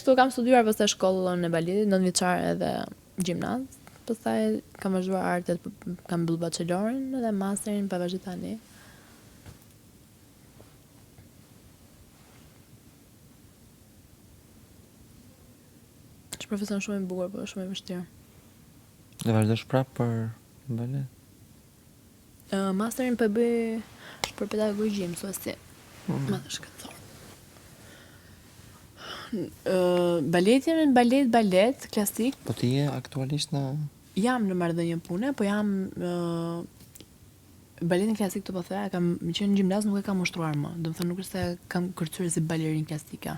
kështu kam studiuar pastaj shkollën e baletit, 9 vjeçare edhe gjimnaz. Pastaj kam vazhduar artet, kam mbyll bachelorin edhe masterin pa vazhduar tani. Është profesion shumë i bukur, por shumë i vështirë. Dhe vazhdosh prapë për balet? Masterin po bëj për pedagogji, mësuesi. Shkëndësor. Balet klasik. Po ti je aktualisht në... Jam në marrëdhënie pune, po jam baletin klasik të po thëja, kam qenë në gjimnaz, nuk e kam ushtruar më. Do të thënë nuk është se kam kërcyer si balerin klasike.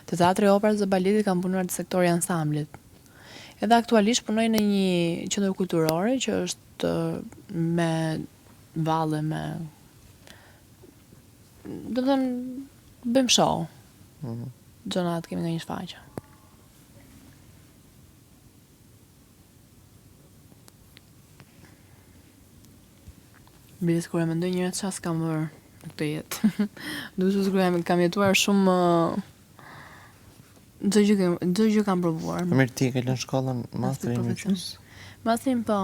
Te teatri i operës dhe baletit kam punuar në sektori ansamblit. Edhe aktualisht punoj në një qendër kulturore që është me valle, me... Do të thënë, bëjmë show. Gjonat kemi nga një shfaqje. Biles kur e mendoj njëherë çfarë s'kam bërë në këtë jetë. Duhet të kam jetuar shumë çdo gjë kam provuar. Mirë, ti ke lënë shkollën, masterin në qys? Masterin po.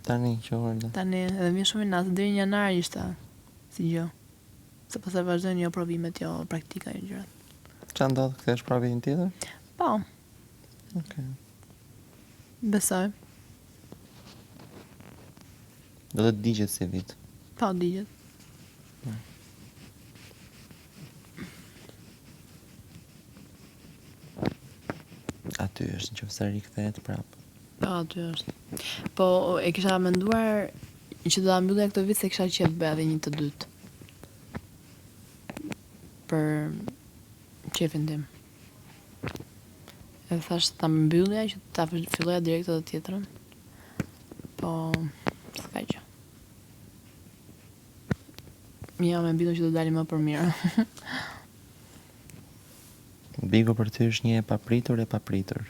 Tani që orde. Tani edhe vjen shumë i natë, deri në janar ishte si gjë. Se pastaj vazhdojnë jo provimet, jo praktika, jo gjërat. Çfarë ndodh, kthesh prapë vitin tjetër? Po. Okej. Besoj. Do të digjet si vit. Po, digjet. Aty është, nëse rikthehet prapë. Po, aty është. Po, e kisha menduar që do ta mbyllja këtë vit se kisha qejf bëj edhe një të dytë. Për qefin tim. Edhe thash ta mbyllja që ta filloja direkt edhe tjetrën. Po, s'ka gjë. Jam e bindur që do dalim më për mirë. Bigo për ty është një e papritur.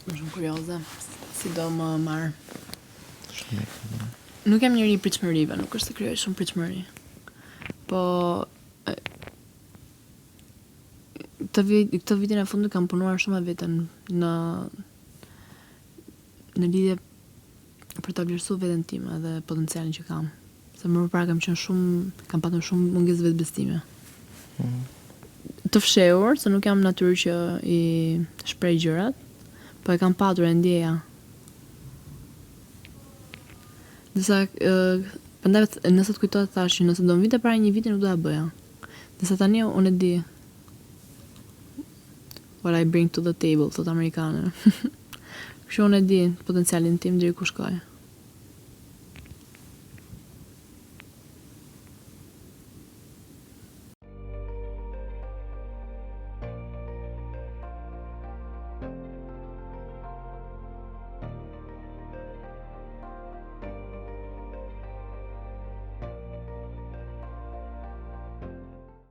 Më shumë kurioze, si do më marr. Shumë mirë. Nuk jam njëri i pritshmërive, nuk është se krijoj shumë pritshmëri. Po këtë vitin e fundit kam punuar shumë veten në lidhje për ta vlerësuar veten time dhe potencialin që kam. Se më parë kam patur shumë mungesë vetbestime. Të fshehur, se nuk jam natyrë që i shpreh gjërat, po e kam patur e ndjeja. Disa prandaj nëse të kujtohet thash që nëse do më vite para një viti nuk do ta bëja. Disa tani unë e di what I bring to the table, thot amerikanë. Kështu unë e di potencialin tim deri ku shkoj.